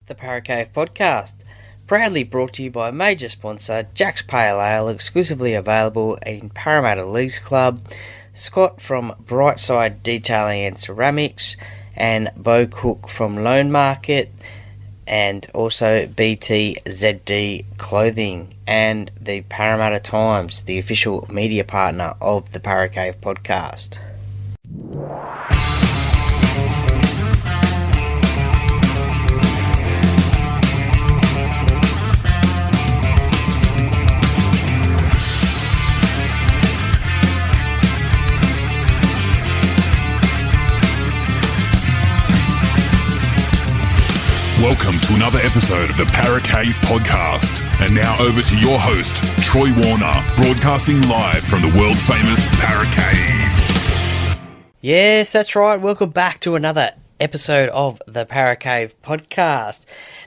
the Paracave Podcast, proudly brought to you by major sponsor Jack's Pale Ale, exclusively available in Parramatta Leagues Club, Scott from Brightside Detailing and Ceramics, and Bo Cook from Loan Market, and also BTZD Clothing, and the Parramatta Times, the official media partner of the Paracave Podcast. Welcome to another episode of the Paracave Podcast. And now over to your host, Troy Warner, broadcasting live from the world-famous Paracave. Yes, that's right. Welcome back to another episode of the Paracave Podcast.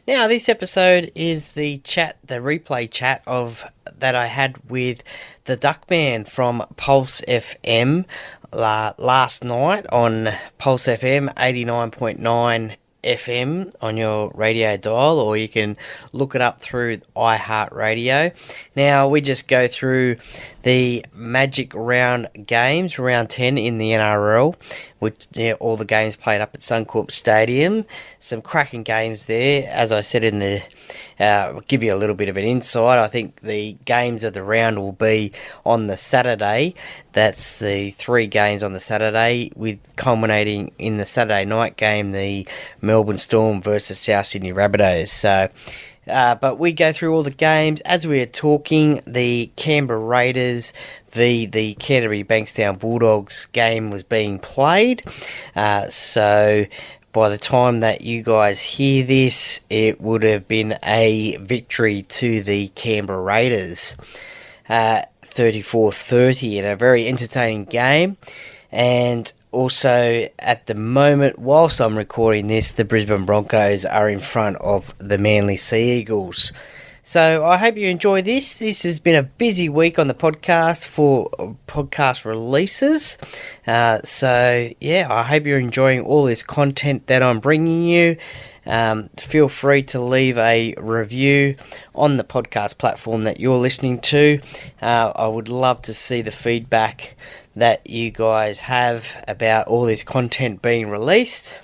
Now, this episode is the replay chat of that I had with the Duckman from Pulse FM last night on Pulse FM 89.9 FM on your radio dial, or you can look it up through iHeartRadio. Now, we just go through the Magic Round games, round 10 in the NRL, which all the games played up at Suncorp Stadium. Some cracking games there. As I said in the give you a little bit of an insight, I think the games of the round will be on the Saturday. That's the 3 games on the Saturday, with culminating in the Saturday night game, the Melbourne Storm versus South Sydney Rabbitohs. So, but we go through all the games. As we are talking, the Canberra Raiders v the Canterbury Bankstown Bulldogs game was being played. So by the time that you guys hear this, it would have been a victory to the Canberra Raiders, 34-30, in a very entertaining game. And also, at the moment, whilst I'm recording this, the Brisbane Broncos are in front of the Manly Sea Eagles. So I hope you enjoy this. This has been a busy week on the podcast for podcast releases. So, yeah, I hope you're enjoying all this content that I'm bringing you. Feel free to leave a review on the podcast platform that you're listening to. I would love to see the feedback that you guys have about all this content being released.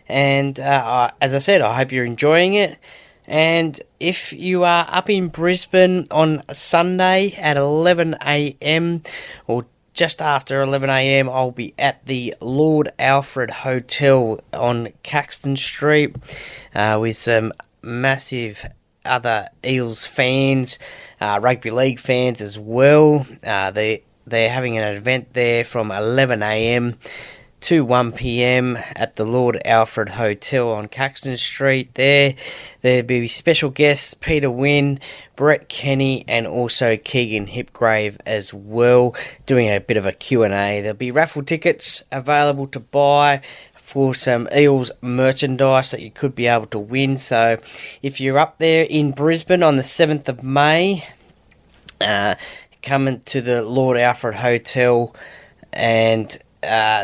And as I said, I hope you're enjoying it. And if you are up in Brisbane on Sunday at 11 a.m. or just after 11 a.m, I'll be at the Lord Alfred Hotel on Caxton Street with some massive other Eels fans, rugby league fans as well. They're having an event there from 11 a.m. to 1 p.m. at the Lord Alfred Hotel on Caxton Street. There'll be special guests Peter Wynn, Brett Kenny, and also Keegan Hipgrave as well, doing a bit of a Q&A. There'll be raffle tickets available to buy for some Eels merchandise that you could be able to win. So if you're up there in Brisbane on the 7th of May, come to the Lord Alfred Hotel and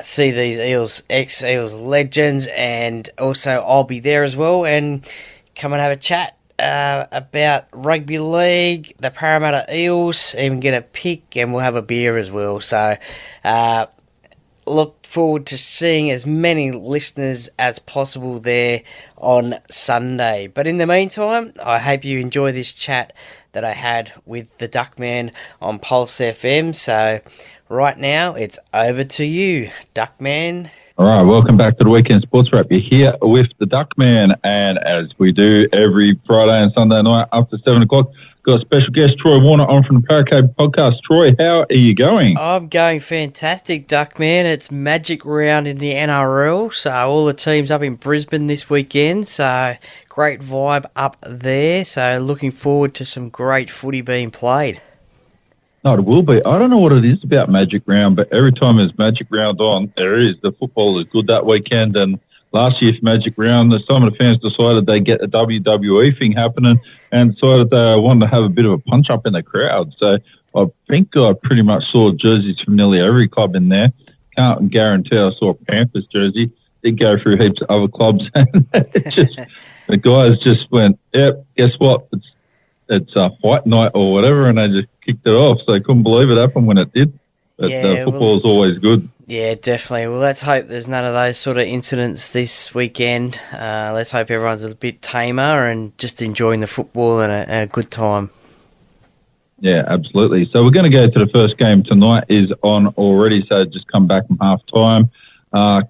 see these ex-Eels legends, and also I'll be there as well, and come and have a chat about rugby league, the Parramatta Eels, even get a pick, and we'll have a beer as well. So look forward to seeing as many listeners as possible there on Sunday. But in the meantime, I hope you enjoy this chat that I had with the Duckman on Pulse FM. So right now, it's over to you, Duckman. All right, welcome back to the Weekend Sports Wrap. You're here with the Duckman, and as we do every Friday and Sunday night after 7 o'clock, got a special guest, Troy Warner, on from the Paracave Podcast. Troy, how are you going? I'm going fantastic, Duckman. It's Magic Round in the NRL, so all the teams up in Brisbane this weekend, so great vibe up there. So looking forward to some great footy being played. No, it will be. I don't know what it is about Magic Round, but every time there's Magic Round on, there is. The football is good that weekend, and last year for Magic Round, some of the fans decided they'd get a WWE thing happening and decided they wanted to have a bit of a punch-up in the crowd. So I think I pretty much saw jerseys from nearly every club in there. Can't guarantee I saw a Panthers jersey. did go through heaps of other clubs, and the guys just went, "Yep, guess what? It's a fight night or whatever," and they just kicked it off. So I couldn't believe it happened when it did. But football is always good. Yeah, definitely. Well, let's hope there's none of those sort of incidents this weekend. Let's hope everyone's a bit tamer and just enjoying the football and a good time. Yeah, absolutely. So we're going to go to the first game tonight is on already. So just come back from half time.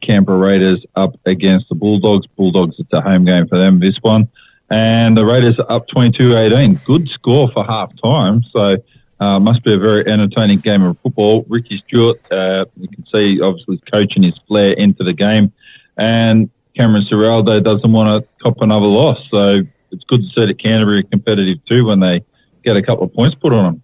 Canberra Raiders up against the Bulldogs. Bulldogs, it's a home game for them, this one. And the Raiders are up 22-18. Good score for half time. So must be a very entertaining game of football. Ricky Stewart, you can see obviously coaching his flair into the game. And Cameron Ciraldo doesn't want to cop another loss. So it's good to see that Canterbury are competitive too when they get a couple of points put on them.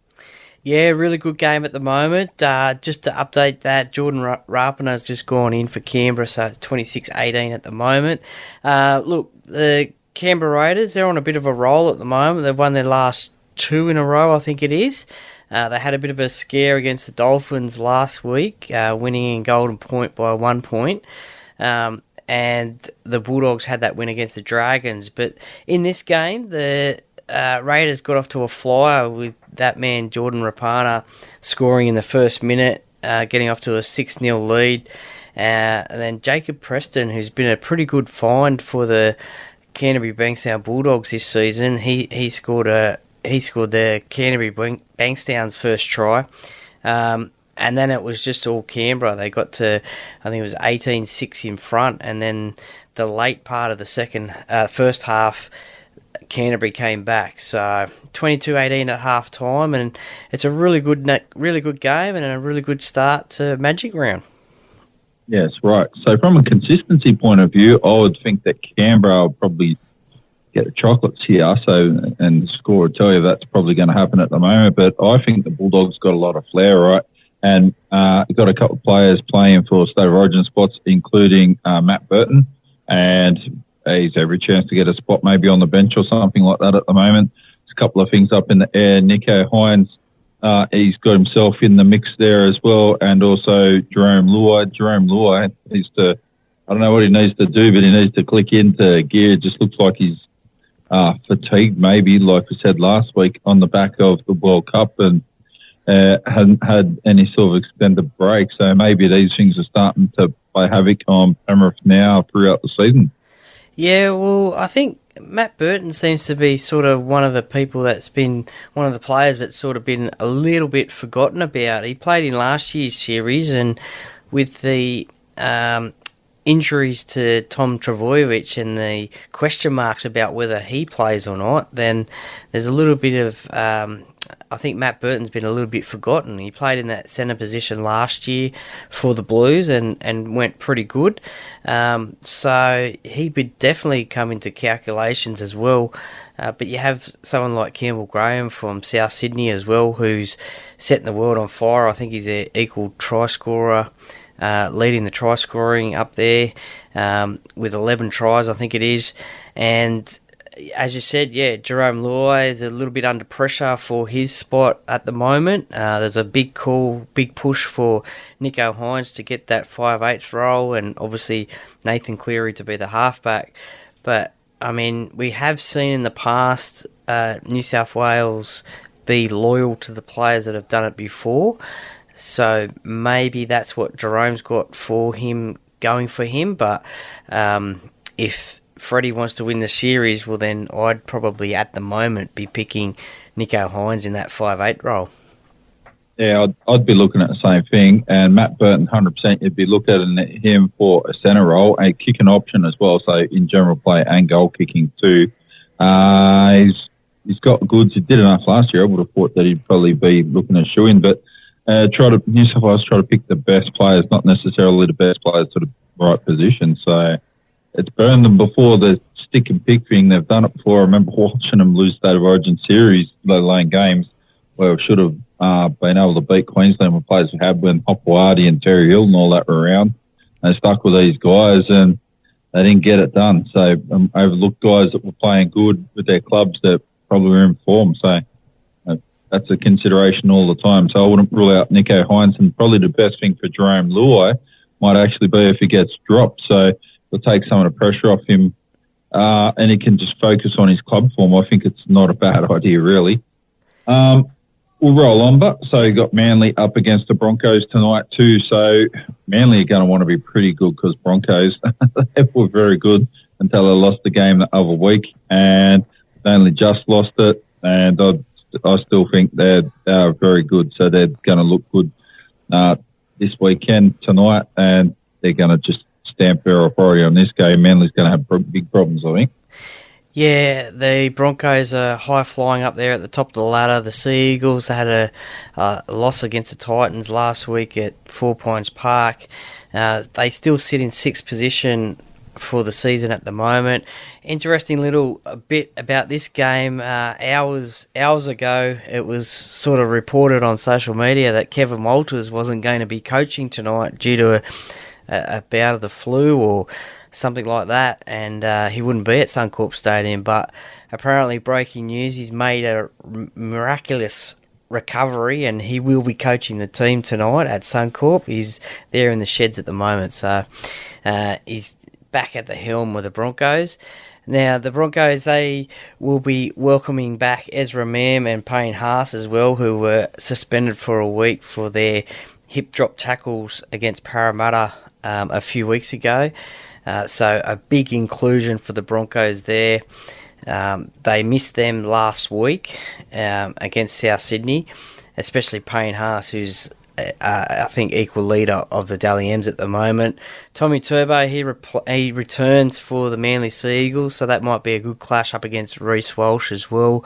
Yeah, really good game at the moment. Just to update that, Jordan Rapana's just gone in for Canberra, so it's 26-18 at the moment. Look, the Canberra Raiders, they're on a bit of a roll at the moment. They've won their last 2 in a row, I think it is. They had a bit of a scare against the Dolphins last week, winning in Golden Point by 1 point. And the Bulldogs had that win against the Dragons. But in this game, the Raiders got off to a flyer with that man Jordan Rapana scoring in the first minute, getting off to a 6-0 lead. And then Jacob Preston, who's been a pretty good find for the Canterbury Bankstown Bulldogs this season, he scored the Canterbury Bankstown's first try. And then it was just all Canberra. They got to, I think it was 18-6 in front, and then the late part of the first half, Canterbury came back. So 22-18 at half time, and it's a really good game and a really good start to Magic Round. Yes, right. So from a consistency point of view, I would think that Canberra will probably get the chocolates here. So, and the score will tell you that's probably going to happen at the moment. But I think the Bulldogs got a lot of flair, right? And got a couple of players playing for State of Origin spots, including Matt Burton, and he's every chance to get a spot maybe on the bench or something like that at the moment. There's a couple of things up in the air. Nico Hines, he's got himself in the mix there as well, and also Jerome Luai. Jerome Luai needs to, I don't know what he needs to do, but he needs to click into gear. It just looks like he's fatigued maybe, like we said last week, on the back of the World Cup, and hadn't had any sort of extended break. So maybe these things are starting to play havoc on Penrith now throughout the season. Yeah, well, I think Matt Burton seems to be sort of one of the people that's been one of the players that's sort of been a little bit forgotten about. He played in last year's series, and with the injuries to Tom Travojevic and the question marks about whether he plays or not, then there's a little bit of I think Matt Burton's been a little bit forgotten. He played in that centre position last year for the Blues and went pretty good. So he would definitely come into calculations as well. But you have someone like Campbell Graham from South Sydney as well, who's setting the world on fire. I think he's an equal try scorer, leading the try scoring up there with 11 tries, I think it is. And as you said, yeah, Jerome Luai is a little bit under pressure for his spot at the moment. There's a big push for Nico Hines to get that 5/8 role, and obviously Nathan Cleary to be the halfback. But, I mean, we have seen in the past New South Wales be loyal to the players that have done it before. So maybe that's what Jerome's got for him, going for him. But if Freddie wants to win the series, well then I'd probably at the moment be picking Nico Hines in that 5/8 role. Yeah, I'd be looking at the same thing. And Matt Burton, 100%, you'd be looking at him for a centre role, a kicking option as well, so in general play and goal kicking too. He's got goods. He did enough last year. I would have thought that he'd probably be looking at shoe-in, but New South Wales try to pick the best players, not necessarily the best players to the right position. So it's burned them before the stick and pick thing. They've done it before. I remember watching them lose State of Origin series, let alone games, where we should have been able to beat Queensland with players we had when Hopewadi and Terry Hill and all that were around. They stuck with these guys and they didn't get it done. So overlooked guys that were playing good with their clubs that probably were in form. So that's a consideration all the time. So I wouldn't rule out Nico Hines, and probably the best thing for Jerome Luai might actually be if he gets dropped. So will take some of the pressure off him, and he can just focus on his club form. I think it's not a bad idea, really. We'll roll on, but so you got Manly up against the Broncos tonight too. So Manly are going to want to be pretty good because Broncos they were very good until they lost the game the other week, and they only just lost it. And I still think they're very good, so they're going to look good this weekend tonight, and they're going to just stamp their authority on this game. Manly's going to have big problems, I think. Yeah, the Broncos are high-flying up there at the top of the ladder. The Sea Eagles had a loss against the Titans last week at 4 Pines Park. They still sit in sixth position for the season at the moment. Interesting little bit about this game. Hours ago, it was sort of reported on social media that Kevin Walters wasn't going to be coaching tonight due to a bout of the flu or something like that, and he wouldn't be at Suncorp Stadium. But apparently, breaking news, he's made a miraculous recovery, and he will be coaching the team tonight at Suncorp. He's there in the sheds at the moment, so he's back at the helm with the Broncos. Now, the Broncos, they will be welcoming back Ezra Mam and Payne Haas as well, who were suspended for a week for their hip drop tackles against Parramatta a few weeks ago. So a big inclusion for the Broncos there. They missed them last week against South Sydney, especially Payne Haas, who's I think equal leader of the Dally M's at the moment. Tommy Turbo, he returns for the Manly Sea Eagles, so that might be a good clash up against Reece Walsh as well.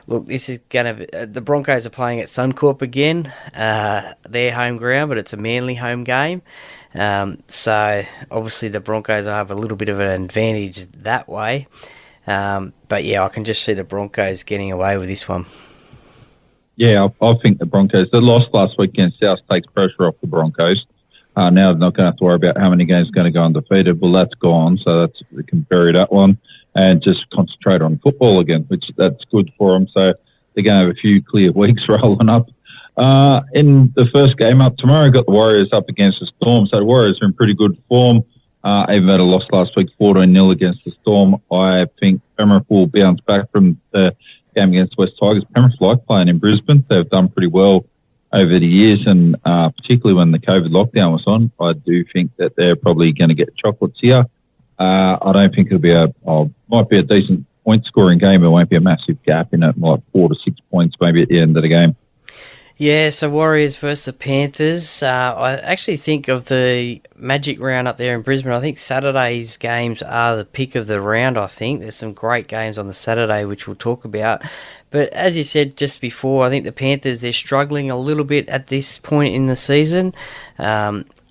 Look, this is going to be... the Broncos are playing at Suncorp again, their home ground, but it's a Manly home game. So obviously the Broncos will have a little bit of an advantage that way. But yeah, I can just see the Broncos getting away with this one. Yeah, I think the Broncos, the loss last week against South takes pressure off the Broncos. Now they're not going to have to worry about how many games are going to go undefeated. Well, that's gone, so we can bury that one and just concentrate on football again, which that's good for them. So they're going to have a few clear weeks rolling up. In the first game up tomorrow, got the Warriors up against the Storm. So the Warriors are in pretty good form. Even though they lost last week 14-0 against the Storm, I think Penrith will bounce back from the game against West Tigers. Penrith like playing in Brisbane. They've done pretty well over the years, and particularly when the COVID lockdown was on, I do think that they're probably going to get chocolates here. I don't think it'll be might be a decent point scoring game. It won't be a massive gap in it, like 4 to 6 points maybe at the end of the game. Yeah, so Warriors versus the Panthers. I actually think of the Magic Round up there in Brisbane. I think Saturday's games are the pick of the round, I think. There's some great games on the Saturday, which we'll talk about. But as you said just before, I think the Panthers, they're struggling a little bit at this point in the season,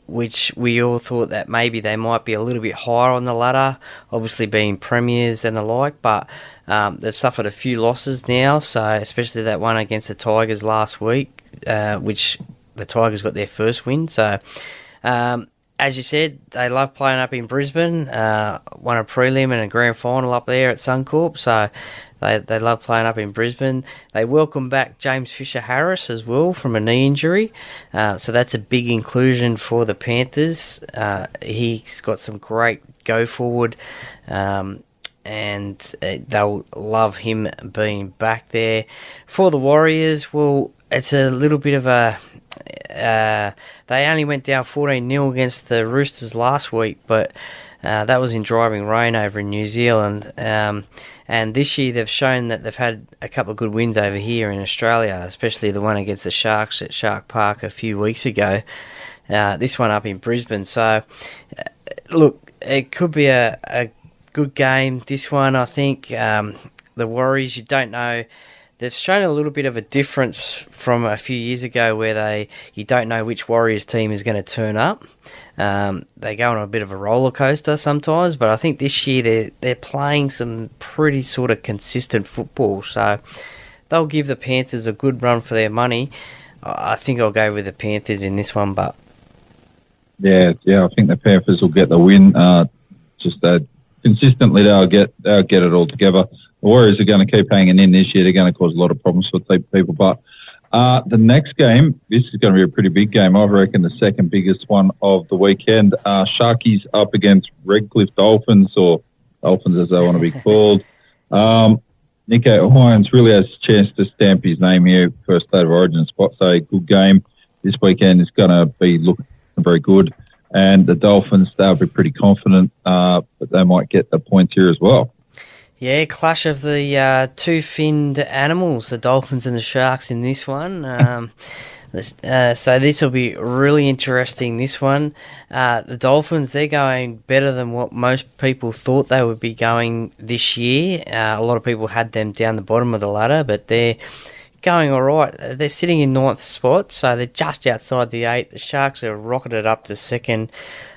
which we all thought that maybe they might be a little bit higher on the ladder, obviously being premiers and the like, but they've suffered a few losses now, so especially that one against the Tigers last week, which the Tigers got their first win. So, as you said, they love playing up in Brisbane, won a prelim and a grand final up there at Suncorp, so they love playing up in Brisbane. They welcome back James Fisher-Harris as well from a knee injury, so that's a big inclusion for the Panthers. He's got some great go-forward, and they'll love him being back there. For the Warriors, well, it's a little bit of a... they only went down 14-0 against the Roosters last week, but that was in driving rain over in New Zealand. And this year they've shown that they've had a couple of good wins over here in Australia, especially the one against the Sharks at Shark Park a few weeks ago. This one up in Brisbane. So, look, it could be a good game, this one, I think. The Warriors, you don't know... They've shown a little bit of a difference from a few years ago where you don't know which Warriors team is going to turn up. They go on a bit of a roller coaster sometimes, but I think this year they're playing some pretty sort of consistent football. So they'll give the Panthers a good run for their money. I think I'll go with the Panthers in this one, but... Yeah, I think the Panthers will get the win. Consistently they'll get it all together. The Warriors are going to keep hanging in this year. They're going to cause a lot of problems for people. But The next game, this is going to be a pretty big game. I reckon the second biggest one of the weekend. Sharkies up against Redcliffe Dolphins, or Dolphins as they want to be called. Nico Hines really has a chance to stamp his name here for a State of Origin spot. So a good game this weekend is going to be looking very good. And the Dolphins, they'll be pretty confident, but they might get the points here as well. Yeah, clash of the two-finned animals, the Dolphins and the Sharks in this one. So this will be really interesting, this one. The Dolphins, they're going better than what most people thought they would be going this year. A lot of people had them down the bottom of the ladder, but they're going all right. They're sitting in ninth spot, so they're just outside the 8. The Sharks are rocketed up to second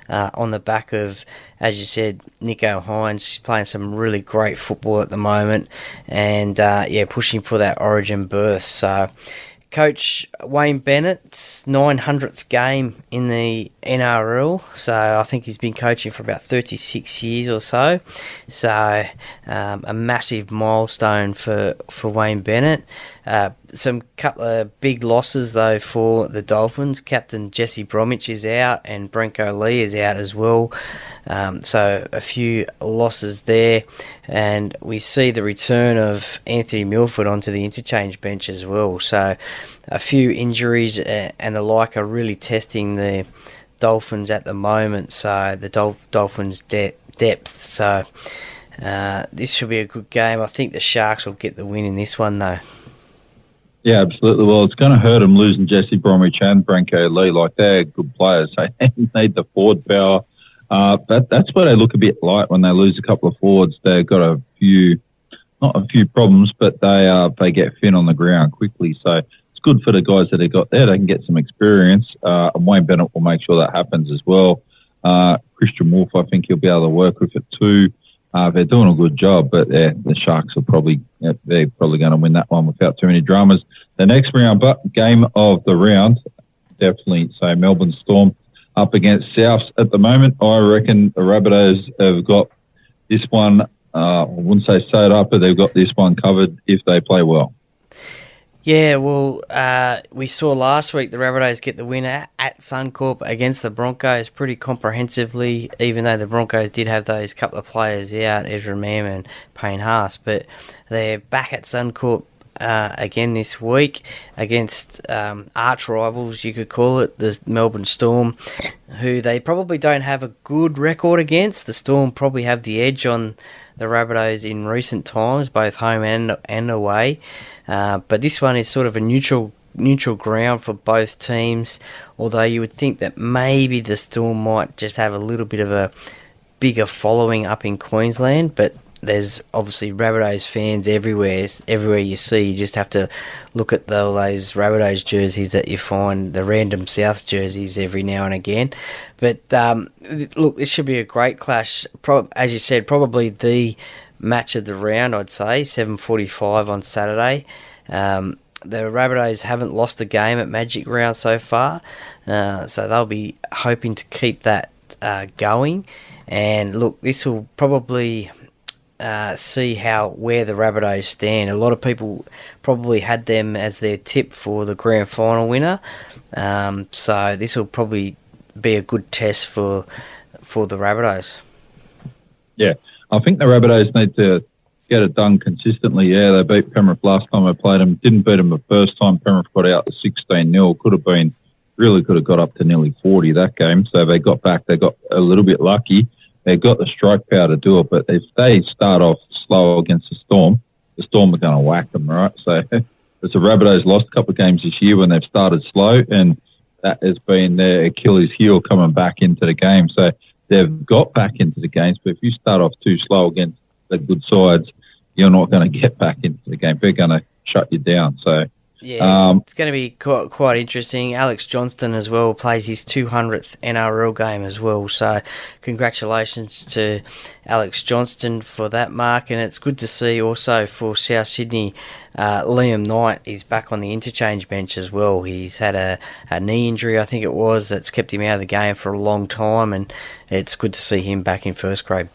on the back of, as you said, Nico Hines. He's playing some really great football at the moment and, pushing for that Origin berth. So Coach Wayne Bennett's 900th game in the NRL, so I think he's been coaching for about 36 years or so. So a massive milestone for Wayne Bennett. Some couple of big losses though for the Dolphins. Captain Jesse Bromwich is out and Brenko Lee is out as well. So a few losses there, and we see the return of Anthony Milford onto the interchange bench as well. So a few injuries and the like are really testing the Dolphins at the moment. So the Dolphins' depth. So this should be a good game. I think the Sharks will get the win in this one though. Yeah, absolutely. Well, it's going to hurt them losing Jesse Bromwich and Brenko Lee. Like, they're good players. They need the forward power. That's where they look a bit light when they lose a couple of forwards. They've got not a few problems, but they get thin on the ground quickly. So it's good for the guys that they got there. They can get some experience, and Wayne Bennett will make sure that happens as well. Christian Wolf, I think he'll be able to work with it too. They're doing a good job, but the Sharks are probably going to win that one without too many dramas. The next round, but game of the round, definitely. So Melbourne Storm up against Souths at the moment. I reckon the Rabbitohs have got this one. I wouldn't say sewed up, but they've got this one covered if they play well. Yeah, well, we saw last week the Rabbitohs get the winner at Suncorp against the Broncos pretty comprehensively, even though the Broncos did have those couple of players out, Ezra Mam and Payne Haas. But they're back at Suncorp again this week against arch rivals, you could call it, the Melbourne Storm, who they probably don't have a good record against. The Storm probably have the edge on the Rabbitohs in recent times, both home and away. But this one is sort of a neutral ground for both teams, although you would think that maybe the Storm might just have a little bit of a bigger following up in Queensland, but there's obviously Rabbitohs fans everywhere you see. You just have to look at those Rabbitohs jerseys that you find, the random South jerseys every now and again. But look, this should be a great clash. As you said, probably the match of the round, I'd say, 7:45 on Saturday. The Rabbitohs haven't lost a game at Magic Round so far, so they'll be hoping to keep that going. And look, this will probably see where the Rabbitohs stand. A lot of people probably had them as their tip for the grand final winner, so this will probably be a good test for the Rabbitohs. Yeah, I think the Rabbitohs need to get it done consistently. Yeah, they beat Penrith last time I played them. Didn't beat them the first time. Penrith got out to 16-0. Could have got up to nearly 40 that game. So they got back. They got a little bit lucky. They've got the strike power to do it. But if they start off slow against the Storm are going to whack them, right? So the Rabbitohs lost a couple of games this year when they've started slow, and that has been their Achilles heel coming back into the game. So they've got back into the games, but if you start off too slow against the good sides, you're not going to get back into the game. They're going to shut you down. So yeah, it's going to be quite interesting. Alex Johnston as well plays his 200th NRL game as well. So congratulations to Alex Johnston for that mark. And it's good to see also for South Sydney, Liam Knight is back on the interchange bench as well. He's had a knee injury, I think it was, that's kept him out of the game for a long time. And it's good to see him back in first grade.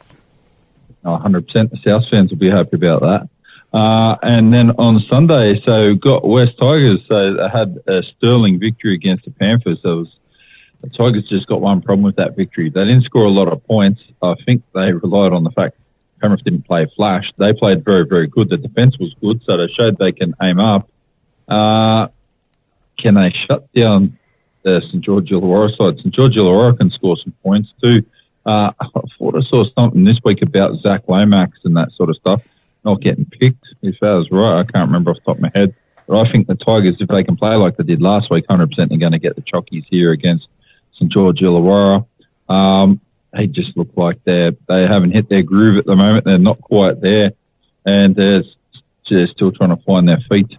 100%. The South fans will be happy about that. And then on Sunday, so got West Tigers. So they had a sterling victory against the Panthers. The Tigers just got one problem with that victory. They didn't score a lot of points. I think they relied on the fact Penrith didn't play flash. They played very, very good. The defence was good, so they showed they can aim up. Can they shut down the St George Illawarra side? St George Illawarra can score some points too. I thought I saw something this week about Zach Lomax and that sort of stuff not getting picked. If that was right, I can't remember off the top of my head. But I think the Tigers, if they can play like they did last week, 100% are going to get the chockies here against St George Illawarra. They just look like they haven't hit their groove at the moment. They're not quite there, and they're still trying to find their feet.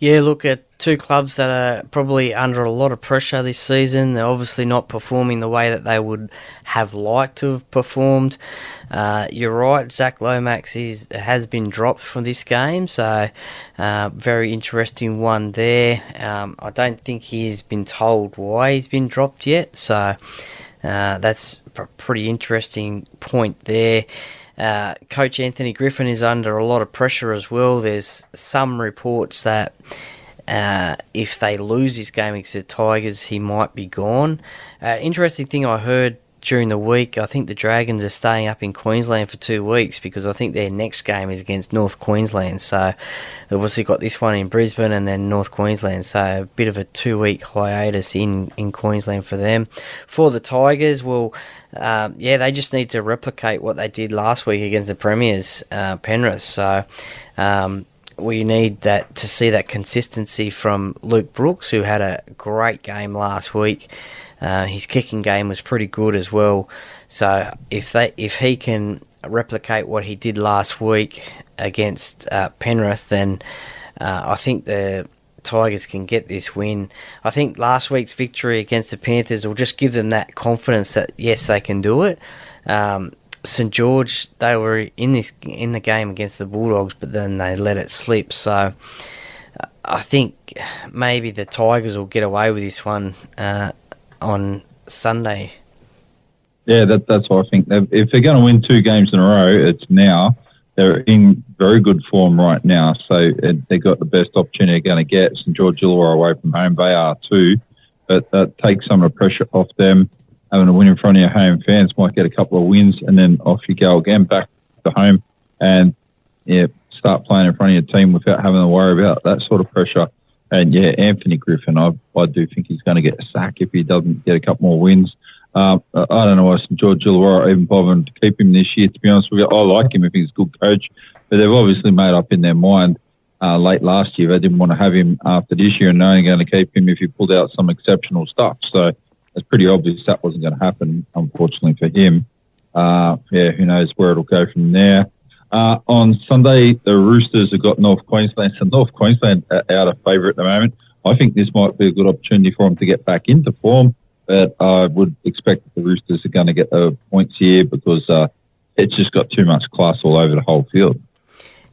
Yeah, look at two clubs that are probably under a lot of pressure this season. They're obviously not performing the way that they would have liked to have performed. You're right, Zach Lomax has been dropped from this game, so very interesting one there. I don't think he's been told why he's been dropped yet, so that's a pretty interesting point there. Coach Anthony Griffin is under a lot of pressure as well. There's some reports that if they lose this game against the Tigers, he might be gone. Interesting thing I heard during the week, I think the Dragons are staying up in Queensland for 2 weeks because I think their next game is against North Queensland. So they've obviously got this one in Brisbane and then North Queensland. So a bit of a 2-week hiatus in Queensland for them. For the Tigers, well, they just need to replicate what they did last week against the Premiers, Penrith. So we need that to see that consistency from Luke Brooks, who had a great game last week. His kicking game was pretty good as well. So if he can replicate what he did last week against Penrith, then I think the Tigers can get this win. I think last week's victory against the Panthers will just give them that confidence that yes, they can do it. St George, they were in the game against the Bulldogs, but then they let it slip. So I think maybe the Tigers will get away with this one on Sunday. Yeah, that's what I think. If they're going to win 2 games in a row, it's now. They're in very good form right now, so they've got the best opportunity they're going to get. St George Illawarra away from home, they are too, but that takes some of the pressure off them. Having a win in front of your home fans might get a couple of wins, and then off you go again back to home and start playing in front of your team without having to worry about that sort of pressure. And Anthony Griffin, I do think he's going to get a sack if he doesn't get a couple more wins. I don't know why St George Illawarra even bothered to keep him this year, to be honest with you. I like him if he's a good coach, but they've obviously made up in their mind late last year. They didn't want to have him after this year, and they're only going to keep him if he pulled out some exceptional stuff. So it's pretty obvious that wasn't going to happen, unfortunately for him. Who knows where it'll go from there. On Sunday, the Roosters have got North Queensland. So North Queensland are out of favour at the moment. I think this might be a good opportunity for them to get back into form, but I would expect that the Roosters are going to get the points here because it's just got too much class all over the whole field.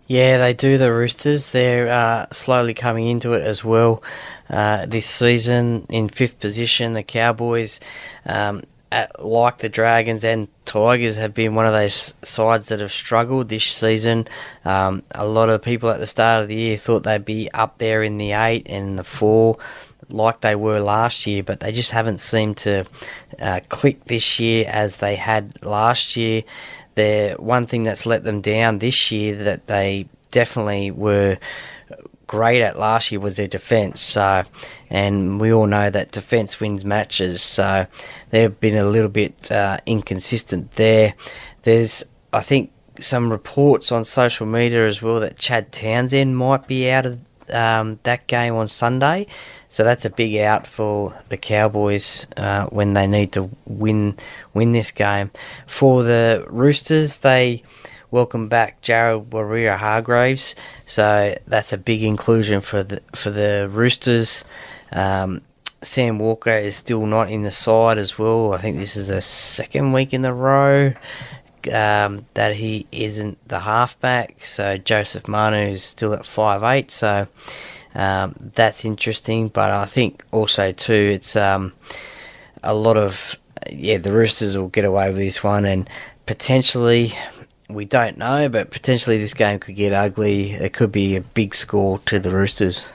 Yeah, they do, the Roosters. They're slowly coming into it as well this season. In 5th position, the Cowboys, like the Dragons and Tigers, have been one of those sides that have struggled this season. A lot of people at the start of the year thought they'd be up there in the 8 and the 4 like they were last year, but they just haven't seemed to click this year as they had last year. The one thing that's let them down this year that they definitely were great at last year was their defence. So, and we all know that defence wins matches. So they've been a little bit inconsistent there. There's, I think, some reports on social media as well that Chad Townsend might be out of that game on Sunday. So that's a big out for the Cowboys when they need to win this game. For the Roosters, they welcome back Jared Warrior-Hargraves, so that's a big inclusion for the Roosters. Sam Walker is still not in the side as well. I think this is the 2nd week in a row that he isn't the halfback. So Joseph Manu is still at 5'8", so that's interesting. But I think also too, it's a lot of the Roosters will get away with this one, and potentially we don't know, but potentially this game could get ugly. It could be a big score to the Roosters.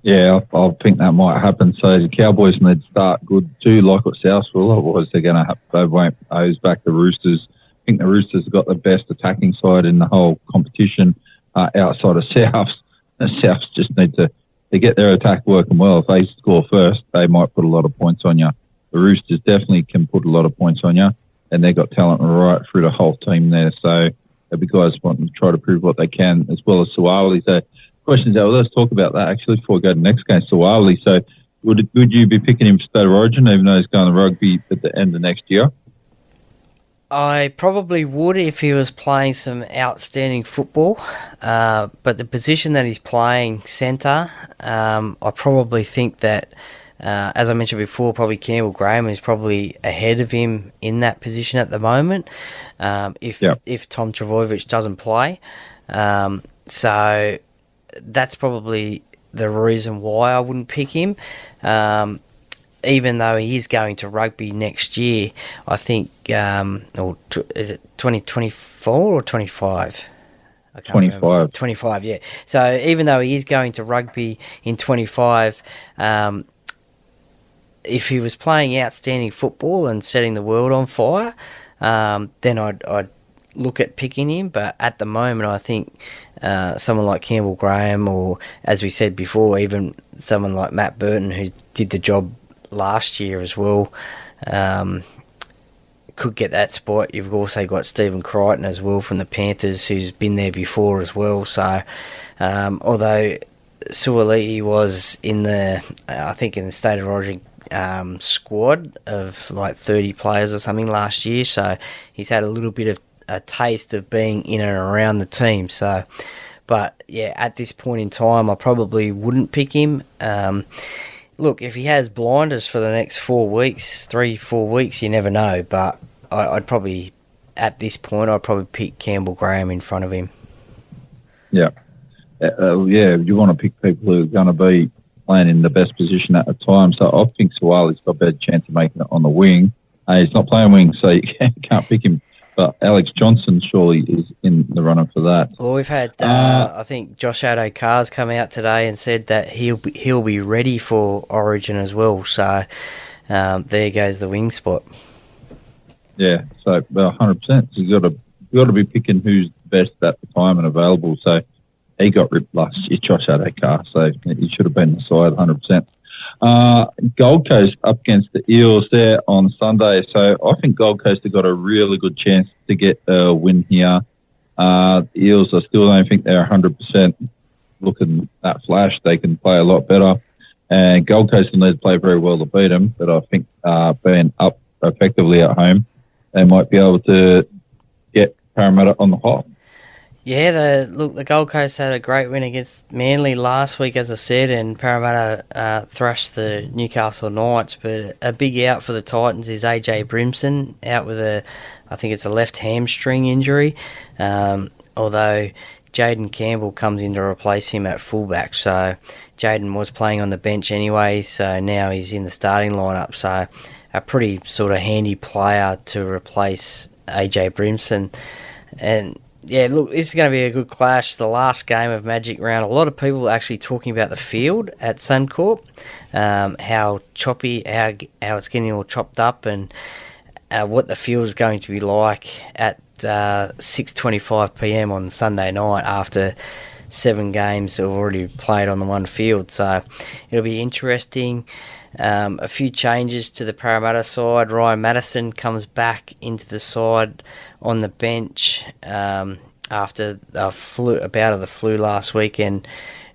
Yeah, I think that might happen. So the Cowboys need to start good too, like what South will. Otherwise, they won't hose back the Roosters. I think the Roosters have got the best attacking side in the whole competition outside of Souths. The Souths just need to get their attack working well. If they score first, they might put a lot of points on you. The Roosters definitely can put a lot of points on you, and they've got talent right through the whole team there. So there'll be guys wanting to try to prove what they can, as well as Suwali. So questions out. Let's talk about that actually before we go to the next game. Suwali. So would you be picking him for State of Origin, even though he's going to rugby at the end of next year? I probably would if he was playing some outstanding football, but the position that he's playing, centre, I probably think that, as I mentioned before, probably Campbell Graham is probably ahead of him in that position at the moment, if Tom Trbojevic doesn't play. So that's probably the reason why I wouldn't pick him. Even though he is going to rugby next year, I think, is it 2024 or 25? 25. 25, yeah. So even though he is going to rugby in 25, if he was playing outstanding football and setting the world on fire, then I'd look at picking him. But at the moment, I think someone like Campbell Graham, or as we said before, even someone like Matt Burton, who did the job last year as well, could get that spot. You've also got Stephen Crichton as well from the Panthers, who's been there before as well. So although Suaalii was in the State of Origin squad of like 30 players or something last year, so he's had a little bit of a taste of being in and around the team. So, but yeah, at this point in time, I probably wouldn't pick him. Look, if he has blinders for the next 4 weeks, you never know. But I'd probably, at this point, I'd probably pick Campbell Graham in front of him. Yeah. You want to pick people who are going to be playing in the best position at the time. So I think Suwali's got a better chance of making it on the wing. He's not playing wing, so you can't pick him. But Alex Johnson surely is in the runner for that. Well, we've had, I think Josh Addo-Carr's come out today and said that he'll be ready for Origin as well. So there goes the wing spot. Yeah, so 100%. You've got to be picking who's best at the time and available. So he got ripped last year, Josh Addo-Carr. So he should have been the side 100%. Gold Coast up against the Eels there on Sunday. So I think Gold Coast have got a really good chance to get a win here. The Eels, I still don't think they're 100%. Looking at Flash, they can play a lot better. And Gold Coast will need to play very well to beat them. But I think being up effectively at home, they might be able to get Parramatta on the hop. Yeah, the Gold Coast had a great win against Manly last week, as I said, and Parramatta thrashed the Newcastle Knights. But a big out for the Titans is AJ Brimson, out with I think it's a left hamstring injury, although Jaden Campbell comes in to replace him at fullback. So Jaden was playing on the bench anyway, so now he's in the starting lineup. So a pretty sort of handy player to replace AJ Brimson. And yeah, look, this is going to be a good clash. The last game of Magic Round. A lot of people are actually talking about the field at Suncorp, how choppy, how it's getting all chopped up, and what the field is going to be like at 6:25 p.m. on Sunday night after 7 games have already played on the one field. So it'll be interesting. A few changes to the Parramatta side. Ryan Madison comes back into the side on the bench after a bout of the flu last week, and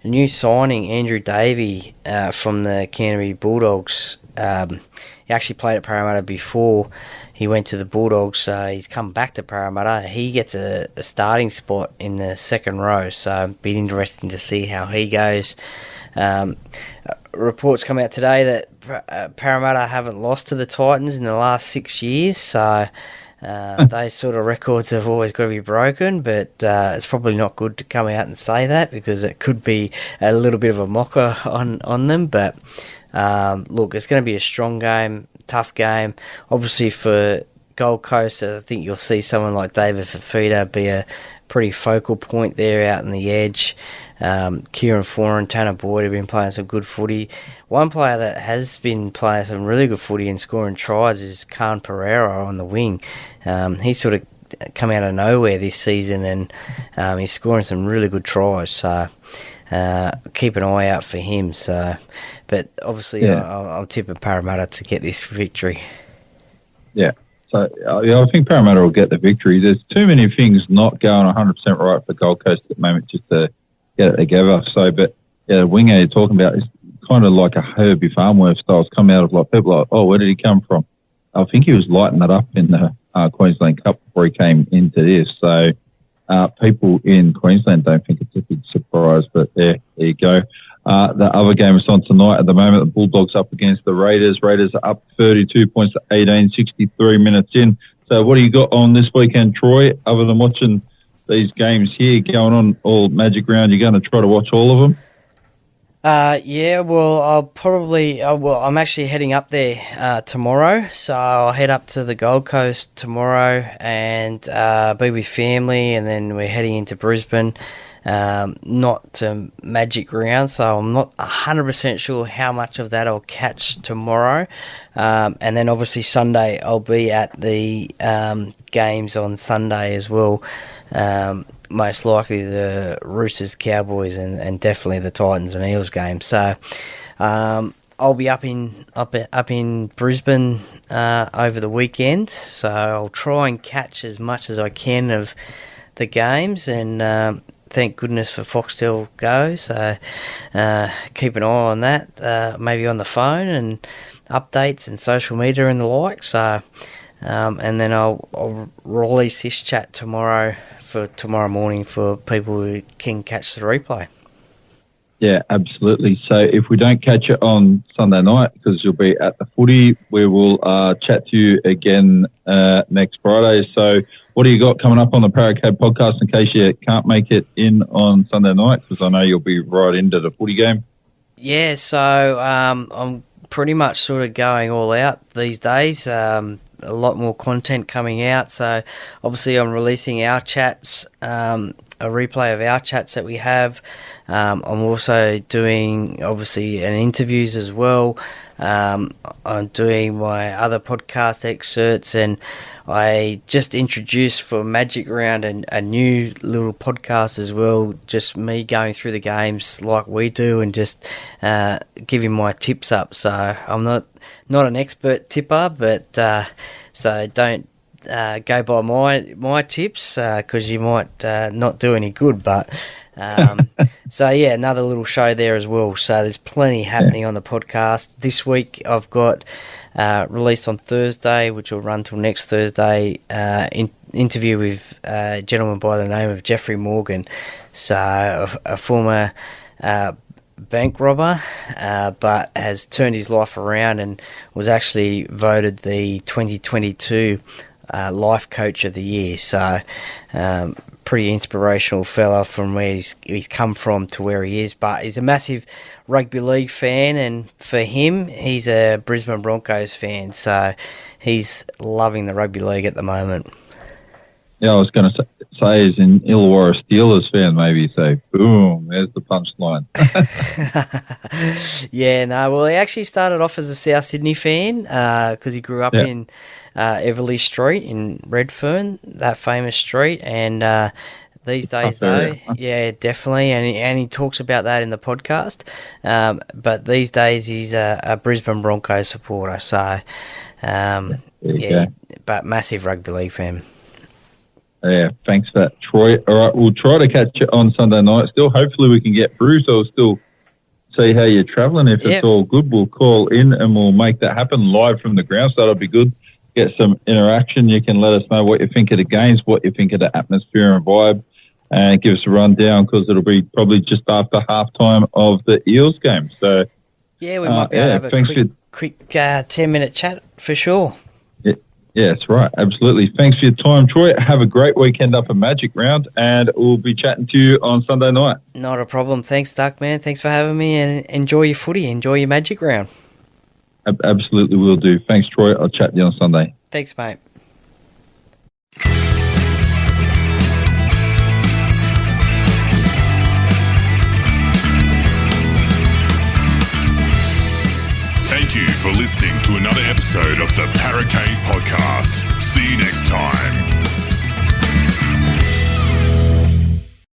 a new signing, Andrew Davey from the Canterbury Bulldogs. He actually played at Parramatta before he went to the Bulldogs, so he's come back to Parramatta. He gets a starting spot in the second row, so it'll be interesting to see how he goes. Reports come out today that Parramatta haven't lost to the Titans in the last 6 years, so those sort of records have always got to be broken, but it's probably not good to come out and say that because it could be a little bit of a mocker on them. But look, it's going to be a strong game, tough game. Obviously for Gold Coast, I think you'll see someone like David Fafita be a pretty focal point there out on the edge. Kieran Foran, Tanner Boyd have been playing some good footy. One player that has been playing some really good footy and scoring tries is Khan Pereira on the wing. He's sort of come out of nowhere this season, and he's scoring some really good tries. So keep an eye out for him. So, but obviously, I'm tipping Parramatta to get this victory. Yeah. So I think Parramatta will get the victory. There's too many things not going 100% right for Gold Coast at the moment just to get it together. So, but yeah, the winger you're talking about is kind of like a Herbie Farmworth style. It's come out of like people like, oh, where did he come from? I think he was lighting it up in the Queensland Cup before he came into this. So people in Queensland don't think it's a big surprise, but there you go. The other game is on tonight. At the moment, the Bulldogs up against the Raiders. Raiders are up 32 points to 18, 63 minutes in. So what do you got on this weekend, Troy, other than watching these games here going on all Magic Round? You're going to try to watch all of them? Yeah, well, I'm actually heading up there tomorrow, so I'll head up to the Gold Coast tomorrow and be with family, and then we're heading into Brisbane, not to Magic Round, so I'm not 100% sure how much of that I'll catch tomorrow, and then obviously Sunday I'll be at the games on Sunday as well. Most likely the Roosters, Cowboys, and definitely the Titans and Eels game. So I'll be up in Brisbane over the weekend. So I'll try and catch as much as I can of the games, and thank goodness for Foxtel Go. So keep an eye on that, maybe on the phone and updates and social media and the like. So and then I'll release this chat tomorrow morning for people who can catch the replay. Yeah, absolutely. So if we don't catch it on Sunday night, because you'll be at the footy, we will chat to you again next Friday. So what do you got coming up on the Paracade podcast in case you can't make it in on Sunday night? Because I know you'll be right into the footy game. Yeah, so I'm pretty much sort of going all out these days. A lot more content coming out, so obviously I'm releasing our chats, a replay of our chats that we have. I'm also doing obviously interviews as well. I'm doing my other podcast excerpts, and I just introduced for Magic Round a new little podcast as well, just me going through the games like we do and just giving my tips up. So I'm not an expert tipper, but so don't go by my tips because you might not do any good. But so yeah, another little show there as well. So there's plenty happening on the podcast this week. I've got released on Thursday, which will run till next Thursday. Interview with a gentleman by the name of Jeffrey Morgan, so a former bank robber, but has turned his life around and was actually voted the 2022 Life Coach of the Year. So pretty inspirational fella from where he's come from to where he is, but he's a massive rugby league fan, and for him, he's a Brisbane Broncos fan, so he's loving the rugby league at the moment. Yeah, I was going to say he's an Illawarra Steelers fan, maybe. So, boom, there's the punchline. Yeah, no, well, he actually started off as a South Sydney fan because he grew up in Everleigh Street in Redfern, that famous street, and these days, though, yeah, definitely, and he talks about that in the podcast, but these days he's a Brisbane Broncos supporter, so, but massive rugby league fan. Yeah, thanks for that, Troy. All right, we'll try to catch you on Sunday night. Still, hopefully we can get through, so we'll still see how you're travelling. If it's all good, we'll call in and we'll make that happen live from the ground, so that'll be good. Get some interaction. You can let us know what you think of the games, what you think of the atmosphere and vibe, and give us a rundown because it'll be probably just after halftime of the Eels game. So, yeah, we might be able to have a quick 10-minute chat for sure. Yeah, that's right. Absolutely. Thanks for your time, Troy. Have a great weekend up at Magic Round, and we'll be chatting to you on Sunday night. Not a problem. Thanks, Duckman. Thanks for having me, and enjoy your footy. Enjoy your Magic Round. Absolutely will do. Thanks, Troy. I'll chat to you on Sunday. Thanks, mate. for listening to another episode of the Para Cave Podcast. See you next time.